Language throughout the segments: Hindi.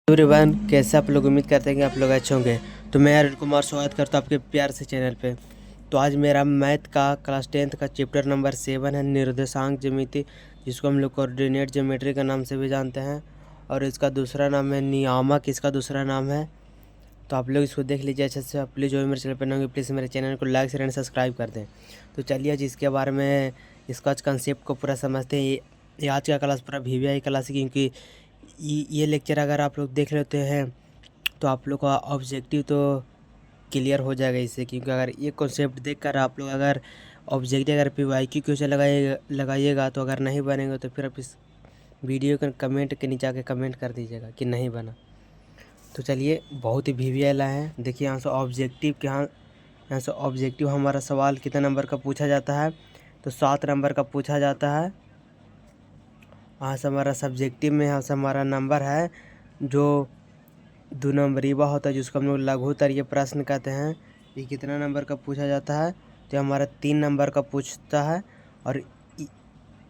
एवरीवन, कैसे आप लोग? उम्मीद करते हैं कि आप लोग अच्छे होंगे। तो मैं अरुण कुमार स्वागत करता हूँ आपके प्यार से चैनल पे। तो आज मेरा मैथ का क्लास 10th का चैप्टर नंबर 7 है, निर्देशांक ज्यामिति, जिसको हम लोग कोऑर्डिनेट ज्योमेट्री का नाम से भी जानते हैं। और इसका दूसरा नाम है नियामक, इसका दूसरा नाम है। तो आप लोग इसको देख लीजिए अच्छे से। आप प्लीज़ जो भी मेरे चैनल पर नए होंगे प्लीज़ मेरे चैनल को लाइक शेयर एंड सब्सक्राइब कर दें। तो चलिए आज इसके बारे में, इसका आज कंसेप्ट को पूरा समझते हैं। ये आज का क्लास पूरा VVI क्लास है, क्योंकि ये लेक्चर अगर आप लोग देख लेते हैं तो आप लोग का ऑब्जेक्टिव तो क्लियर हो जाएगा इससे। क्योंकि अगर ये कॉन्सेप्ट देखकर आप लोग अगर ऑब्जेक्टिव अगर PYQ क्वेश्चन लगाइएगा तो अगर नहीं बनेगा तो फिर आप इस वीडियो के कमेंट के नीचे आके कमेंट कर दीजिएगा कि नहीं बना। तो चलिए, बहुत ही VVI लाए हैं। देखिए यहाँ से ऑब्जेक्टिव के यहाँ से ऑब्जेक्टिव हमारा सवाल कितने नंबर का पूछा जाता है, तो 7 नंबर का पूछा जाता है। यहाँ से हमारा सब्जेक्टिव में यहाँ से हमारा नंबर है जो 2 नंबरीवा होता है, जिसको हम लोग लघुत्तरीय प्रश्न कहते हैं। ये कितना नंबर का पूछा जाता है, तो हमारा 3 नंबर का पूछता है। और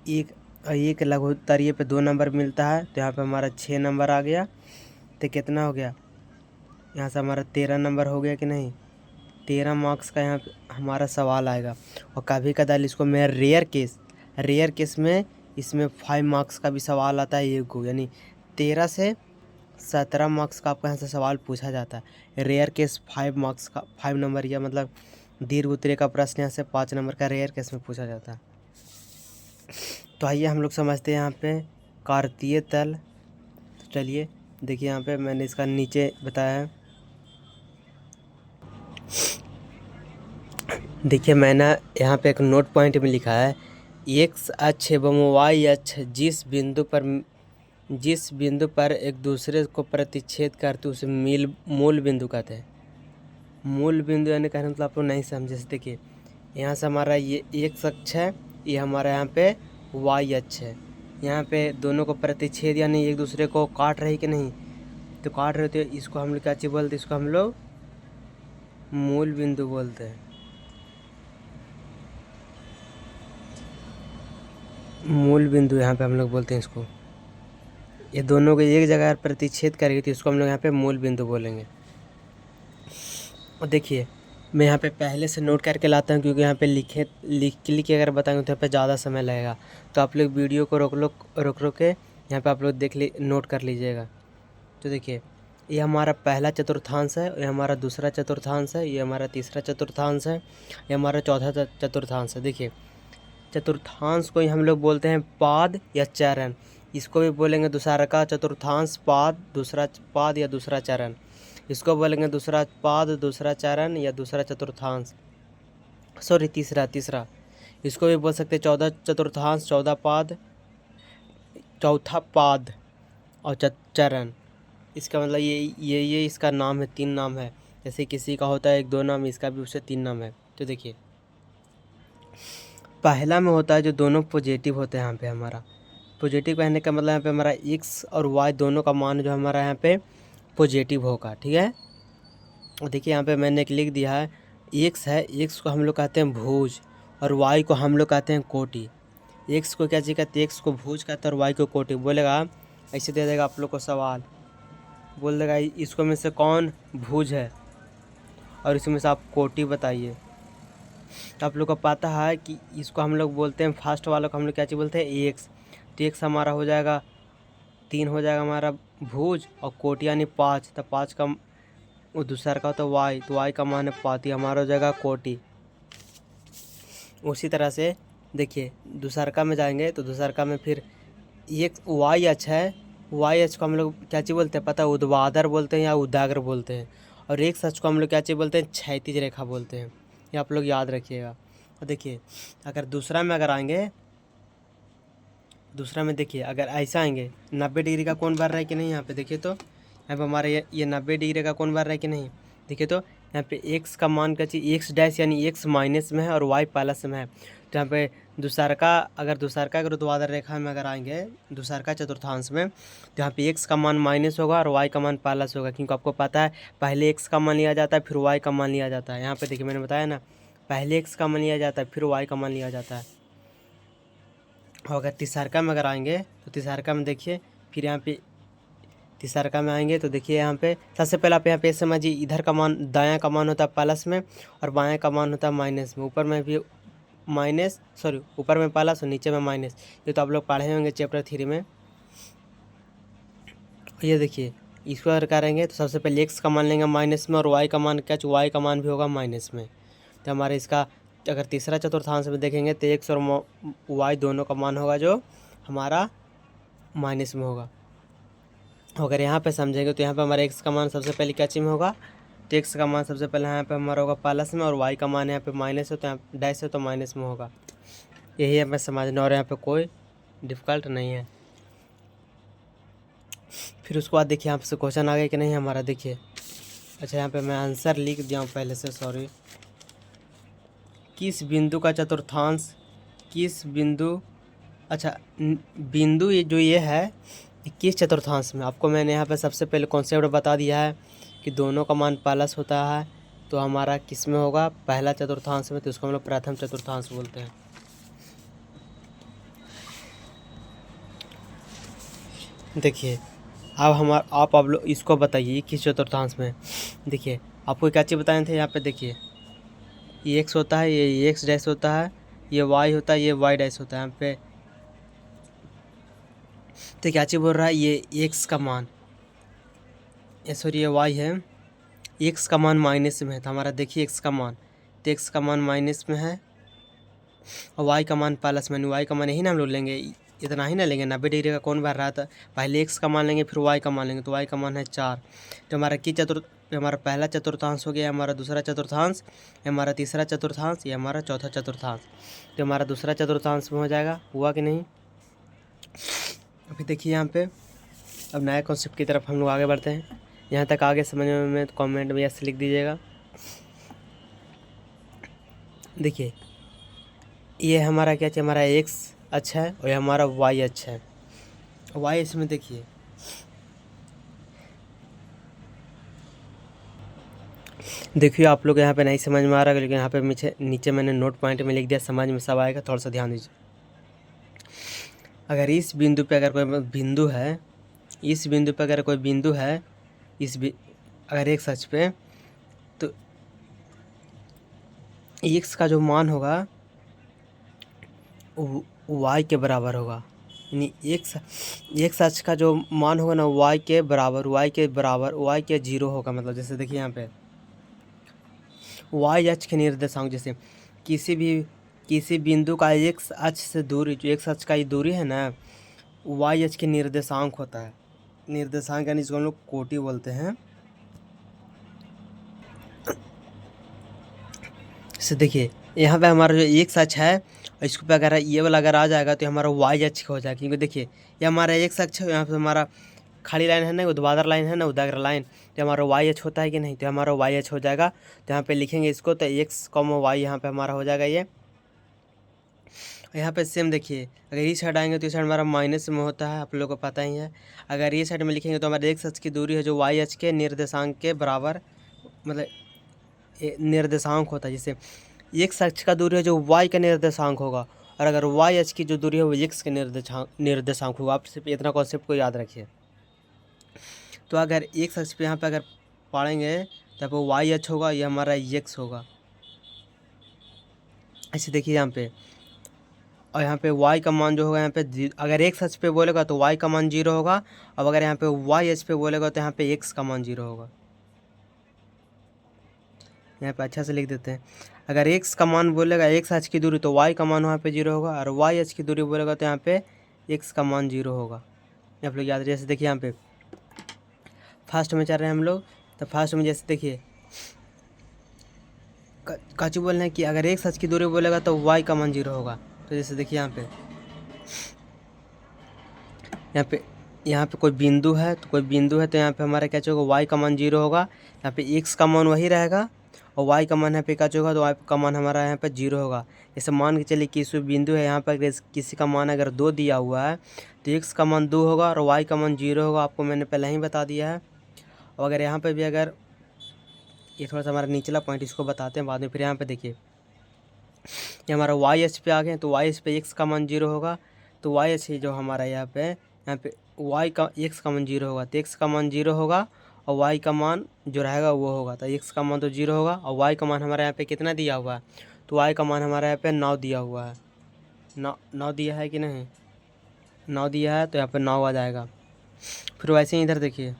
एक एक लघुत्तरीय पे 2 नंबर मिलता है, तो यहाँ पे हमारा 6 नंबर आ गया। तो कितना हो गया, यहाँ से हमारा 13 नंबर हो गया कि नहीं। 13 मार्क्स का यहाँ पे हमारा सवाल आएगा। और कभी कदार इसको मैं रेयर केस में इसमें 5 मार्क्स का भी सवाल आता है एक को, यानी 13 से 17 मार्क्स का आपका यहाँ से सवाल पूछा जाता है। रेयर केस 5 मार्क्स का, 5 नंबर या मतलब दीर्घ उत्तरीय का प्रश्न यहाँ से 5 नंबर का रेयर केस में पूछा जाता है। तो आइए हम लोग समझते हैं यहाँ पे कार्तीय तल। तो चलिए देखिए, यहाँ पे मैंने इसका नीचे बताया है। देखिए मैंने यहाँ पे एक नोट पॉइंट में लिखा है, एक्स अक्ष एवं वाई अक्ष जिस बिंदु पर एक दूसरे को प्रतिच्छेद करते उसे मूल बिंदु कहते हैं। मूल बिंदु यानी कहने मतलब आप लोग नहीं समझे। देखिए यहाँ से हमारा ये एक्स अक्ष है, ये हमारा यहाँ पे वाई अक्ष है। यहाँ पे दोनों को प्रतिच्छेद यानी एक दूसरे को काट रही कि नहीं, तो काट रहे थे। इसको हम लोग क्या चीज़ बोलते हैं, इसको हम लोग मूल बिंदु बोलते हैं। मूल बिंदु यहाँ पे हम लोग बोलते हैं इसको। ये दोनों को एक जगह प्रतिच्छेद करेगी तो इसको हम लोग यहाँ पे मूल बिंदु बोलेंगे। और देखिए मैं यहाँ पे पहले से नोट करके लाता हूँ, क्योंकि यहाँ पे लिख के अगर बताएंगे तो यहाँ पे ज़्यादा समय लगेगा। तो आप लोग वीडियो को रोक के यहाँ पे आप लोग नोट कर लीजिएगा। तो देखिए ये हमारा पहला चतुर्थांश है, ये हमारा दूसरा चतुर्थांश है, ये हमारा तीसरा चतुर्थांश है, ये हमारा चौथा चतुर्थांश है। देखिए चतुर्थांश को ही हम लोग बोलते हैं पाद या चरण। इसको भी बोलेंगे दूसरा का चतुर्थांश, पाद, दूसरा पाद या दूसरा चरण। इसको बोलेंगे दूसरा पाद, दूसरा चरण या दूसरा चतुर्थांश। तीसरा। इसको भी बोल सकते हैं 14 चतुर्थांश, 14 पाद, चौथा पाद और चरण। इसका मतलब ये इसका नाम है, 3 नाम है। जैसे किसी का होता है 1-2 नाम, इसका भी उससे 3 नाम है। तो देखिए पहला में होता है जो दोनों पॉजिटिव होते हैं। यहाँ पे हमारा पॉजिटिव कहने का मतलब यहाँ पे हमारा एक्स और वाई दोनों का मान जो हमारा यहाँ पे पॉजिटिव होगा, ठीक है। और देखिए यहाँ पे मैंने एक लिख दिया है, एक्स है, एक्स को हम लोग कहते हैं भुज और वाई को हम लोग कहते हैं कोटि। एक्स को क्या चीज़ कहते हैं, एक्स को भुज कहते हैं और वाई को कोटि। बोलेगा ऐसे दे देगा आप लोग को सवाल, बोल देगा इसको में से कौन भुज है और इसमें से आप कोटि बताइए। तो आप लोग को पता है कि इसको हम लोग बोलते हैं, फर्स्ट वाला को हम लोग क्या चीज़ बोलते हैं, एक्स। तो एक्स हमारा हो जाएगा 3, हो जाएगा हमारा भुज, और कोटि यानी 5, तो 5 का वो दूसरा का होता है वाई, तो वाई का मान है 5, हमारा हो जाएगा कोटि। उसी तरह से देखिए दूसरका में जाएंगे तो दूसरका में फिर एक वाई अक्ष है, वाई अक्ष को हम लोग क्या चीज़ बोलते हैं पता है, ऊर्ध्वाधर बोलते हैं या उदाग्र बोलते हैं। और एक अक्ष को हम लोग क्या चीज़ बोलते हैं, क्षैतिज रेखा बोलते हैं। ये आप लोग याद रखिएगा। और देखिए अगर दूसरा में अगर आएंगे, दूसरा में देखिए अगर ऐसा आएंगे 90 डिग्री का कोण बन रहा है कि नहीं। यहाँ पे देखिए तो यहाँ पे हमारे ये 90 डिग्री का कोण बन रहा है कि नहीं। देखिए तो यहाँ पे एक्स का मान क्या चाहिए, एक्स डैश यानी एक्स माइनस में है और वाई प्लस में है। तो यहाँ पे दूसरका अगर ऊर्ध्वाधर रेखा में अगर आएंगे दूसरका चतुर्थांश में, तो यहाँ पे एक्स का मान माइनस होगा और वाई का मान प्लस होगा। क्योंकि आपको पता है पहले एक्स का मान लिया जाता है फिर वाई का मान लिया जाता है। यहाँ पे देखिए मैंने बताया ना, पहले एक्स का मान लिया जाता है फिर वाई का मान लिया जाता है। और अगर तीसरका में अगर आएंगे तो तीसरका में देखिए फिर यहाँ पे तीसरा में आएंगे तो देखिए यहाँ पे सबसे पहले आप यहाँ पे समझिए, इधर का मान, दायां का मान होता है प्लस में और बाएं का मान होता है माइनस में। ऊपर में भी माइनस, सॉरी ऊपर में प्लस और नीचे में माइनस, ये तो आप लोग पढ़े होंगे चैप्टर 3 में। ये देखिए इसको अगर करेंगे तो सबसे पहले एक्स का मान लेंगे माइनस में और वाई का मान क्या, वाई का मान भी होगा माइनस में। तो हमारे इसका अगर तीसरा चतुर्थांश में देखेंगे तो एक्स और वाई दोनों का मान होगा जो हमारा माइनस में होगा। अगर यहाँ पे समझेंगे तो यहाँ पे हमारा एक्स का मान सबसे पहले क्या चीज में होगा, तो एक्स का मान सबसे पहले यहाँ पे हमारा होगा प्लस में और वाई का मान यहाँ पे माइनस है, तो यहाँ डैश है तो माइनस में होगा। यही हमें समझना और यहाँ पे कोई डिफ़िकल्ट नहीं है। फिर उसके बाद देखिए यहाँ से क्वेश्चन आ गया कि नहीं हमारा, देखिए अच्छा यहाँ पे मैं आंसर लिख दिया हूँ पहले से, सॉरी। किस बिंदु का चतुर्थांश, किस बिंदु, अच्छा बिंदु ये जो ये है किस चतुर्थांश में, आपको मैंने यहाँ पे सबसे पहले कॉन्सेप्ट बता दिया है कि दोनों का मान प्लस होता है, तो हमारा किस में होगा, पहला चतुर्थांश में, तो उसको हम लोग प्रथम चतुर्थांश बोलते हैं। देखिए अब आप लोग इसको बताइए किस चतुर्थांश में। देखिए आपको क्या चीज़ बताए थे, यहाँ पे देखिए ये एक्स होता है, ये एक्स डैश होता है, ये वाई होता है, ये वाई डैश होता है। यहाँ पे तो क्या चीज़ बोल रहा है, ये एक्स का मान, सॉरी ये वाई है, एक्स का मान माइनस में है, तो हमारा देखिए एक्स का मान, तो एक्स का मान माइनस में है और वाई का मान प्लस में। वाई का मान यही ना हम लोग लेंगे, इतना ही ना लेंगे, 90 डिग्री का कौन बढ़ रहा था, पहले एक्स का मान लेंगे फिर वाई का मान लेंगे, तो वाई का मान है 4। तो हमारा हमारा पहला चतुर्थांश हो गया, हमारा दूसरा चतुर्थांश, हमारा तीसरा चतुर्थांश, ये हमारा चौथा चतुर्थांश। तो हमारा दूसरा चतुर्थांश में हो जाएगा, हुआ कि नहीं। अभी देखिए यहाँ पे अब नए कॉन्सेप्ट की तरफ हम लोग आगे बढ़ते हैं। यहाँ तक आगे समझ में तो कमेंट में यस लिख दीजिएगा। देखिए ये हमारा क्या चाहिए, हमारा एक्स अच्छा है और ये हमारा वाई अच्छा है। वाई इसमें देखिए आप लोग यहाँ पे नहीं समझ में आ रहा है, लेकिन यहाँ पे नीचे मैंने नोट पॉइंट में लिख दिया, समझ में सब आएगा, थोड़ा सा ध्यान दीजिए। अगर इस बिंदु पे अगर कोई बिंदु है, इस बिंदु पे अगर कोई बिंदु है, अगर एक्स अक्ष पे, तो एक्स का जो मान होगा वाई के बराबर होगा, यानी एक्स अक्ष का जो मान होगा ना वाई के बराबर, वाई के 0 होगा। मतलब जैसे देखिए यहाँ पे वाई अक्ष के निर्देशांक, जैसे किसी बिंदु का एक्स अक्ष से दूरी, जो एक्स अक्ष का ये दूरी है ना, वाई अक्ष के निर्देशांक होता है। निर्देशांक यानी इसको हम लोग कोटि बोलते हैं। जैसे देखिए यहाँ पे हमारा जो एक्स अक्ष है, इसको पे अगर ये वाला अगर आ जाएगा तो हमारा वाई अक्ष हो जाएगा, क्योंकि देखिए ये हमारा एक्स अक्ष है, यहाँ पे हमारा खड़ी लाइन है ना, ऊर्ध्वाधर लाइन है ना, ऊर्ध्वाधर लाइन, तो हमारा वाई अक्ष होता है कि नहीं, तो हमारा वाई अक्ष हो जाएगा। तो यहाँ पे लिखेंगे इसको, तो एक्स कॉमा वाई यहाँ पे हमारा हो जाएगा ये। यहाँ पे सेम देखिए अगर इस साइड आएंगे तो इस साइड हमारा माइनस में होता है, आप लोगों को पता ही है। अगर ये साइड में लिखेंगे तो हमारे एक्स अक्ष की दूरी है जो वाई अक्ष के निर्देशांक के बराबर, मतलब निर्देशांक होता है। जैसे एक्स अक्ष का दूरी है जो वाई का निर्देशांक होगा, और अगर वाई अक्ष की जो दूरी है वो एक्स के निर्देशांक होगा। आप सिर्फ इतना कॉन्सेप्ट को याद रखिए। तो अगर एक्स अक्ष पे यहाँ पे अगर पढ़ेंगे तो यहाँ पे वाई अक्ष होगा, ये हमारा एक्स होगा। ऐसे देखिए यहाँ पे, और यहाँ पे y का मान जो होगा यहाँ पे, अगर x अक्ष पे बोलेगा तो y का मान 0 होगा, अब अगर यहाँ पे y अक्ष पे बोलेगा तो यहाँ पे x का मान 0 होगा। यहाँ पे अच्छा से लिख देते हैं, अगर x का मान बोलेगा x अक्ष की दूरी तो y का मान वहाँ पे 0 होगा, और y अक्ष की दूरी बोलेगा तो यहाँ पे x का मान 0 होगा। आप लोग याद रखिए। जैसे देखिए यहाँ पे फर्स्ट में चल रहे हैं हम लोग, तो फर्स्ट में जैसे देखिए काचू बोल रहे हैं कि अगर x अक्ष की दूरी बोलेगा तो y का मान 0 होगा। तो जैसे देखिए यहाँ पे कोई बिंदु है, तो तो यहाँ पे हमारा क्या होगा, y का मान 0 होगा। यहाँ पे x का मान वही रहेगा और y का मान यहाँ पे क्या होगा, तो y का मान हमारा यहाँ पे 0 होगा। जैसे मान के चलिए कि इस बिंदु है, यहाँ पर किसी का मान अगर 2 दिया हुआ है तो x का मान 2 होगा और y का मान 0 होगा, आपको मैंने पहले ही बता दिया है। और अगर यहाँ पर भी अगर, ये थोड़ा सा हमारा निचला पॉइंट, इसको बताते हैं बाद में। फिर यहाँ पे देखिए ये हमारा वाई अक्ष पे आ गए, तो वाई अक्ष पे एक्स का मान 0 होगा, तो वाई अक्ष जो हमारा यहाँ पे वाई का एक्स का मान 0 होगा, तो एक्स का मान 0 होगा और वाई का मान जो रहेगा वो होगा। तो एक्स का मान तो 0 होगा और वाई का मान हमारे यहाँ पे कितना दिया हुआ है, तो वाई का मान हमारे यहाँ पे 9 दिया हुआ है। 9 दिया है कि नहीं, 9 दिया है, तो यहाँ पे 9 आ जाएगा। फिर वैसे ही इधर देखिए,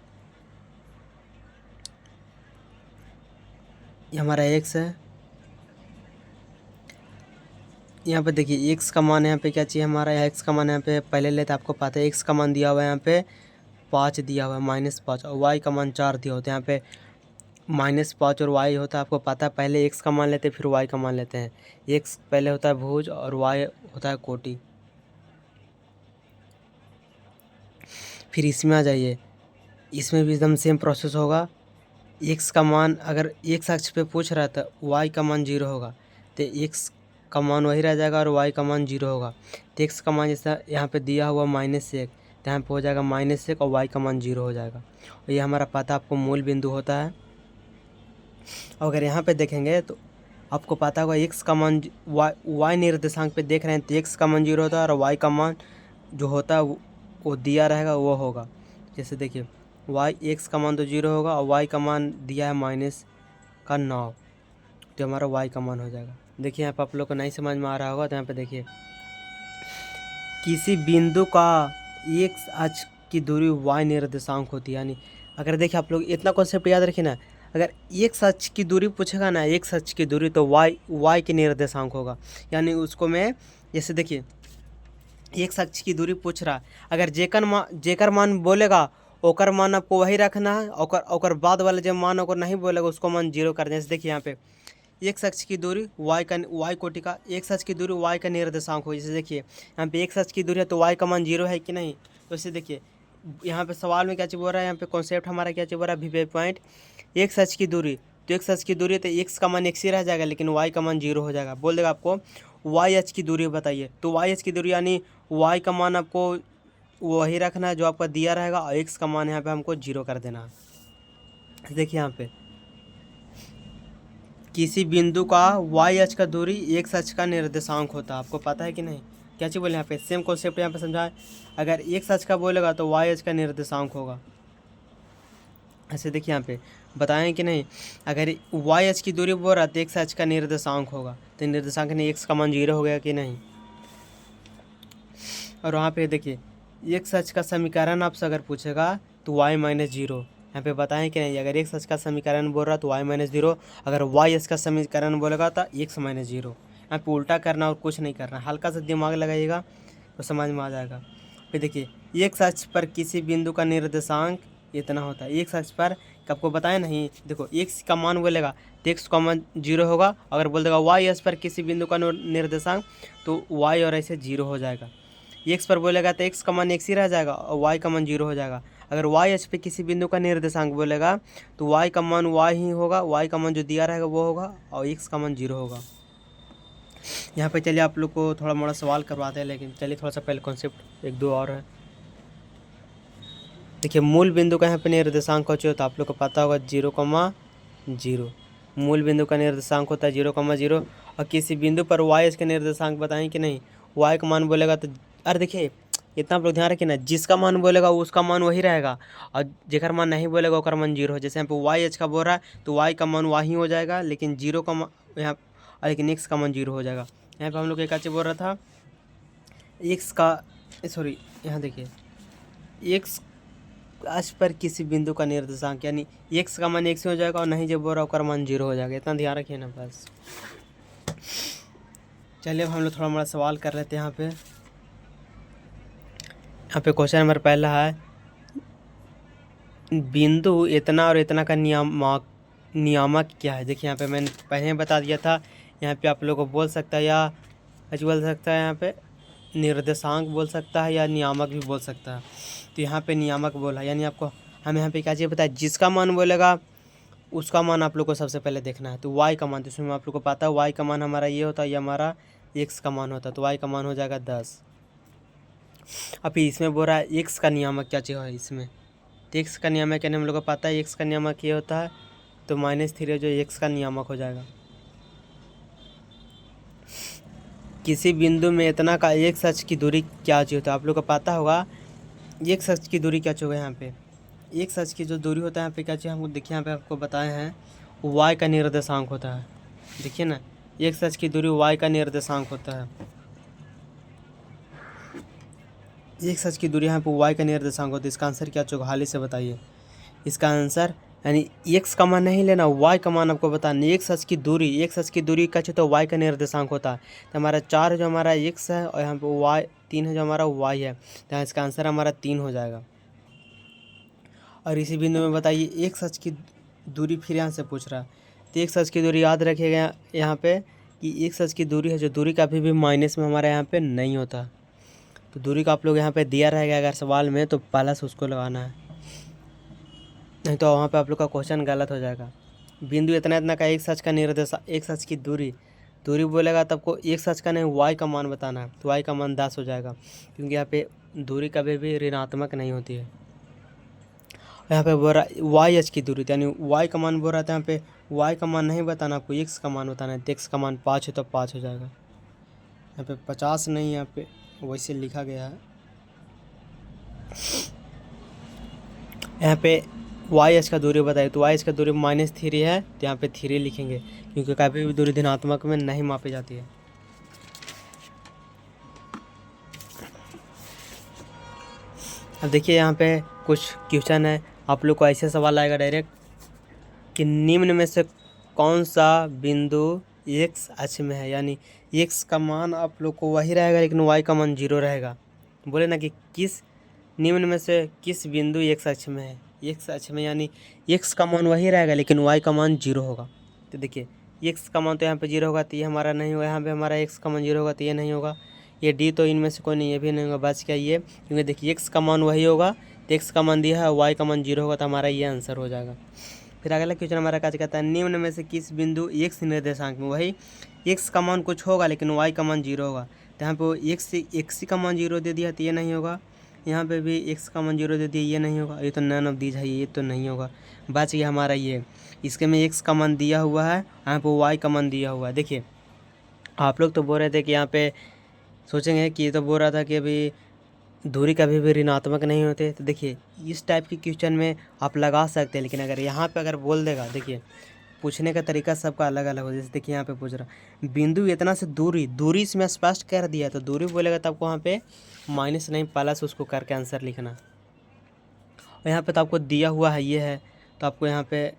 ये हमारा एक्स है, यहाँ पे देखिए एक्स का मान यहाँ पे क्या चाहिए हमारा, यहाँ एक्स का मान यहाँ पे पहले लेते आपको पता है एक्स का मान दिया हुआ है यहाँ पे 5 दिया हुआ है, -5, और वाई का मान 4 दिया होता है। यहाँ पे -5 और वाई होता है आपको पता है, पहले एक्स का मान लेते हैं फिर वाई का मान लेते हैं। एक्स पहले होता है भुज और वाई होता है कोटि। फिर इसमें आ जाइए, इसमें भी एकदम सेम प्रोसेस होगा। एक्स का मान अगर एक्स अक्ष पे पूछ रहा था, वाई का मान 0 होगा, तो एक्स का मान वही रह जाएगा और वाई का मान 0 होगा। तो एक्स का मान जैसा यहाँ पे दिया हुआ -1, तो यहाँ पे हो जाएगा -1 और वाई का मान 0 हो जाएगा। और ये हमारा पता आपको मूल बिंदु होता है। अगर यहाँ पे देखेंगे तो आपको पता होगा एक्स का मान वाई निर्देशांक पे देख रहे हैं, तो एक्स का मान 0 होता है और वाई का मान जो होता है वो दिया रहेगा वो होगा। जैसे देखिए वाई एक्स का मान तो 0 होगा और वाई का मान दिया है -9, तो हमारा वाई का मान हो जाएगा। देखिए यहाँ पर आप लोग को नहीं समझ में आ रहा होगा, तो यहाँ पे देखिए किसी बिंदु का एक्स अक्ष की दूरी वाई निर्देशांक होती है। यानी अगर देखिए आप लोग इतना कॉन्सेप्ट याद रखिए ना, अगर एक्स अक्ष की दूरी पूछेगा ना, एक्स अक्ष की दूरी, तो वाई के निर्देशांक होगा। यानी उसको मैं जैसे देखिए एक्स अक्ष की दूरी पूछ रहा, अगर जेकर मान बोलेगा ओकर मान आपको वही रखना है, ओकर बाद वाला जब मान ओकर नहीं बोलेगा उसको मान 0 कर दें। जैसे देखिए यहाँ पे एक्स अक्ष की दूरी वाई कोटि का एक्स अक्ष की दूरी वाई का निर्देशांक हो। जैसे देखिए यहाँ पे एक्स अक्ष की दूरी है तो वाई का मान 0 है कि नहीं। तो इसे देखिए यहाँ पे सवाल में क्या चीज़ बोल रहा है, यहाँ पे कॉन्सेप्ट हमारा क्या चीज़ बोल रहा है, वी पॉइंट एक्स अक्ष की दूरी, तो एक्स अक्ष की दूरी तो एक्स का मान एक्स ही रह जाएगा, लेकिन वाई का मान 0 हो जाएगा। बोल देगा आपको वाई अक्ष की दूरी बताइए, तो वाई अक्ष की दूरी यानी वाई का मान आपको वही रखना है जो आपका दिया रहेगा और एक्स का मान यहाँ पे हमको 0 कर देना है। देखिए यहाँ पे किसी बिंदु का वाई अक्ष का दूरी एक्स अक्ष का निर्देशांक होता है, आपको पता है कि नहीं। क्या चीज़ बोले यहाँ पे, सेम कॉन्सेप्ट यहाँ पे समझाए। अगर एक्स अक्ष का बोलेगा तो वाई अक्ष का निर्देशांक होगा। ऐसे देखिए यहाँ पे बताएं कि नहीं, अगर वाई अक्ष की दूरी बोल रहा तो एक्स अक्ष का निर्देशांक होगा, तो निर्देशांक ने एक्स का मान 0 हो गया कि नहीं। और वहाँ पे देखिए एक्स अक्ष का समीकरण आपसे अगर पूछेगा तो वाई -0, यहाँ पे बताएं कि नहीं। अगर एक्स अक्ष का समीकरण बोल रहा तो वाई -0, अगर वाई अक्ष का समीकरण बोलेगा तो एक्स -0। यहाँ पे उल्टा करना और कुछ नहीं करना, हल्का सा दिमाग लगाइएगा तो समझ में आ जाएगा। फिर देखिए एक्स अक्ष पर किसी बिंदु का निर्देशांक इतना होता है। एक्स अक्ष पर आपको बताया नहीं, देखो एक्स का मान बोलेगा तो एक्स का मान 0 होगा, अगर बोल देगा वाई अक्ष पर किसी बिंदु का निर्देशांक तो वाई और ऐसे 0 हो जाएगा। एक्स पर बोलेगा तो एक्स का मान एक्स ही रह जाएगा और वाई का मान 0 हो जाएगा। अगर वाई अक्ष पे किसी बिंदु का निर्देशांक बोलेगा तो वाई का मान वाई ही होगा, वाई का मान जो दिया रहेगा वो होगा और एक्स का मान 0 होगा। यहाँ पे चलिए आप लोग को थोड़ा मोड़ा सवाल करवाते हैं, लेकिन चलिए थोड़ा सा पहले कॉन्सेप्ट 1-2 और है। देखिए मूल बिंदु का यहाँ पे निर्देशांक हो तो आप लोग को पता होगा 0,0। मूल बिंदु का निर्देशांक होता है 0,0। और किसी बिंदु पर वाई अक्ष का निर्देशांक बताएं कि नहीं, वाई का मान बोलेगा तो अरे देखिए इतना आप लोग ध्यान रखिए ना, जिसका मान बोलेगा उसका मान वही रहेगा और जेकर मान नहीं बोलेगा उसका मान 0 हो। जैसे यहाँ पे वाई अक्ष का बोल रहा है तो वाई का मान वाही हो जाएगा, लेकिन 0 का मान यहाँ, लेकिन एक्स का मान 0 हो जाएगा। यहाँ पे हम लोग एक चीज़ बोल रहा था एक्स का, सॉरी यहाँ देखिए एक्स अक्ष पर किसी बिंदु का निर्देशांक यानी एक्स का मान एक्स हो जाएगा और नहीं जब बोल रहा उसका मान 0 हो जाएगा। इतना ध्यान रखिए ना बस। चलिए अब हम लोग थोड़ा मोड़ा सवाल कर लेते हैं। यहाँ पे क्वेश्चन नंबर पहला है, बिंदु इतना और इतना का नियामक क्या है। देखिए यहाँ पे मैंने पहले बता दिया था, यहाँ पे आप लोगों को बोल सकता है या बोल सकता है, यहाँ पे निर्देशांक बोल सकता है या नियामक भी बोल सकता है। तो यहाँ पे नियामक बोला, यानी आपको हम यहाँ पे क्या चीज़ बताया, जिसका मान बोलेगा उसका मान आप लोग को सबसे पहले देखना है। तो वाई का मान, तो इसमें आप लोग को पता है वाई का मान हमारा ये होता है, ये हमारा एक्स का मान होता है, तो वाई का मान हो जाएगा 10। अभी इसमें बोल रहा है एक्स का नियामक क्या चाहिए इसमें, तो एक्स का नियामक यानी हम लोग को पता है एक्स का नियामक ये होता है, तो -3 जो एक्स का नियामक हो जाएगा। किसी बिंदु में इतना का एक्स अक्ष की दूरी क्या चाहिए होता है, आप लोग को पता होगा एक सच की दूरी क्या होगा यहाँ पे, एक सच की जो दूरी होता है यहाँ पे क्या चाहिए हमको, देखिए यहाँ पे आपको बताए हैं y का निर्देशांक होता है। देखिए ना, एक सच की दूरी y का निर्देशांक होता है। एक सच की दूरी यहाँ पे y का निर्देशांक होता है। इसका आंसर क्या होगा, हाल ही से बताइए। इसका आंसर यानी x का मान नहीं लेना, y का मान आपको बताना। एक सच की दूरी, एक सच की दूरी का तो y का निर्देशांक होता है। तो हमारा 4 जो हमारा x है और यहाँ पे y 3 है जो हमारा y है, तो इसका आंसर हमारा 3 हो जाएगा। और इसी बिंदु में बताइए एक सच की दूरी फिर यहाँ से पूछ रहा है। तो एक सच की दूरी याद रखिएगा यहाँ पे कि एक सच की दूरी है जो दूरी कभी भी माइनस में हमारे यहाँ पे नहीं होता। तो दूरी का आप लोग यहाँ पे दिया रहेगा अगर सवाल में, तो पहला से उसको लगाना है, नहीं तो वहाँ पे आप लोग का क्वेश्चन गलत हो जाएगा। बिंदु इतना इतना का एक सच का निर्देश, एक सच की दूरी, दूरी बोलेगा तब को एक सच का नहीं y का मान बताना है। तो y का मान 10 हो जाएगा, क्योंकि यहाँ पे दूरी कभी भी ऋणात्मक नहीं होती है। यहाँ पे बोल रहा वाई एच की दूरी, यानी y का मान बोल रहा था, यहाँ पे y का मान नहीं बताना आपको, x का मान बताना है। तो x का मान 5 है तो 5 हो जाएगा। यहाँ पे 50 नहीं, यहाँ पे वैसे लिखा गया है। यहाँ पे वाई एच का दूरी बताइए, तो वाई एच का दूरी -3 है, तो यहाँ पे 3 लिखेंगे, क्योंकि कभी भी दूरी धनात्मक में नहीं मापी जाती है। अब देखिए यहाँ पे कुछ क्वेश्चन है, आप लोग को ऐसे सवाल आएगा डायरेक्ट कि निम्न में से कौन सा बिंदु x अक्ष में है, यानी x का मान आप लोग को वही रहेगा लेकिन y का मान 0 रहेगा। बोले ना कि किस निम्न में से किस बिंदु x अक्ष में है, x अक्ष में यानी x का मान वही रहेगा लेकिन y का मान 0 होगा। तो देखिए x का मान तो यहाँ पे 0 होगा, तो ये हमारा नहीं होगा। यहाँ पे हमारा x का मान 0 होगा, तो ये नहीं होगा। ये डी तो इनमें से कोई नहीं, ये भी नहीं होगा। बच क्या ये, क्योंकि देखिए x का मान वही होगा, तो x का मान दिया है, y का मान 0 होगा, तो हमारा ये आंसर हो जाएगा। फिर अगला क्वेश्चन हमारा क्या कहता है, निम्न में से किस बिंदु x निर्देशांक में, वही x का मान कुछ होगा लेकिन y का मान 0 होगा। तो यहाँ पे x का मान 0 दे दिया, तो ये नहीं होगा। यहाँ पे भी x का मान 0 दे दिया, ये नहीं होगा। ये तो नन ऑफ दीज है, ये तो नहीं होगा। बच गया हमारा ये, इसके में x का मान दिया हुआ है, यहाँ पे y का मान दिया हुआ है। देखिए आप लोग तो बोल रहे थे कि यहाँ पे सोचेंगे कि ये तो बोल रहा था कि अभी दूरी कभी भी ऋणात्मक नहीं होते। तो देखिए इस टाइप के क्वेश्चन में आप लगा सकते हैं, लेकिन अगर यहाँ पे अगर बोल देगा, देखिए पूछने का तरीका सबका अलग अलग हो। जैसे देखिए यहाँ पे पूछ रहा बिंदु इतना से दूरी इसमें स्पष्ट कर दिया, तो दूरी बोलेगा तो आपको वहाँ पे माइनस नहीं प्लस उसको करके आंसर लिखना। और यहाँ पे तो आपको दिया हुआ है ये है, तो आपको यहाँ पे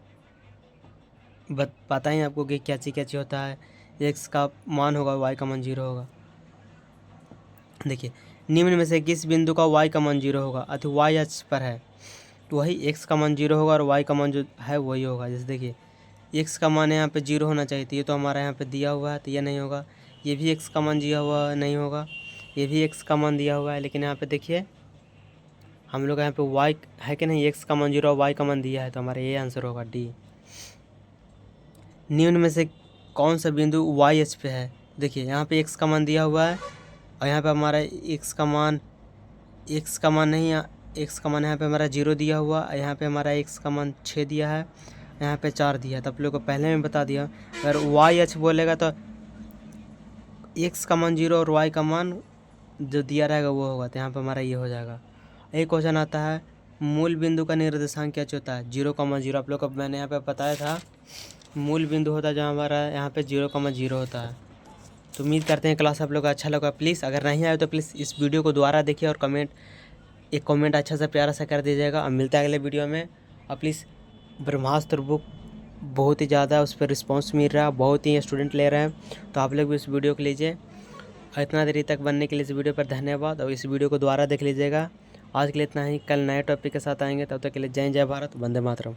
पता ही आपको कि क्या चीज़ होता है। x का मान होगा, y का मान 0 होगा। देखिए निम्न में से किस बिंदु का y का मान 0 होगा, अथवा y अक्ष पर है, तो वही x का मान 0 होगा और y का मान जो है वही होगा। जैसे देखिए x का मान यहाँ पे 0 होना चाहिए, तो ये तो हमारा यहाँ पे दिया हुआ है, तो ये नहीं होगा। ये भी x का मान दिया हुआ नहीं होगा, ये भी x का मान दिया हुआ है, लेकिन यहाँ पे देखिए हम लोग यहाँ पे y है कि नहीं, x का मान 0 और y का मान दिया है, तो हमारा ये आंसर होगा डी। निम्न में से कौन सा बिंदु y अक्ष पे है, देखिए यहाँ पे x का मान दिया हुआ है और यहाँ पे हमारा x का मान नहीं, x का मान यहाँ पे हमारा 0 दिया हुआ, यहाँ पे हमारा x का मान 6 दिया है, यहाँ पे 4 दिया है। तो आप लोग को पहले में बता दिया, अगर y अक्ष बोलेगा तो x का मान 0 और y का मान जो दिया रहेगा वो होगा, तो यहाँ पे हमारा ये हो जाएगा। एक क्वेश्चन आता है मूल बिंदु का निर्देशांक क्या होता है, 0,0। आप लोग को मैंने यहाँ पे बताया था मूल बिंदु होता है जहाँ हमारा यहाँ पे 0,0 होता है। तो उम्मीद करते हैं क्लास आप लोग का अच्छा लगा। प्लीज़ अगर नहीं आए तो प्लीज़ इस वीडियो को दोबारा देखिए और एक कमेंट अच्छा सा प्यारा सा कर दीजिएगा। और मिलता है अगले वीडियो में। और प्लीज़ ब्रह्मास्त्र बुक बहुत ही ज़्यादा उस पर रिस्पॉन्स मिल रहा है, बहुत ही स्टूडेंट ले रहे हैं, तो आप लोग भी इस वीडियो को लीजिए। और इतना देरी तक बनने के लिए इस वीडियो पर धन्यवाद, और इस वीडियो को दोबारा देख लीजिएगा। आज के लिए इतना ही, कल नए टॉपिक के साथ आएंगे, तब तक के लिए जय जय भारत, वंदे मातरम।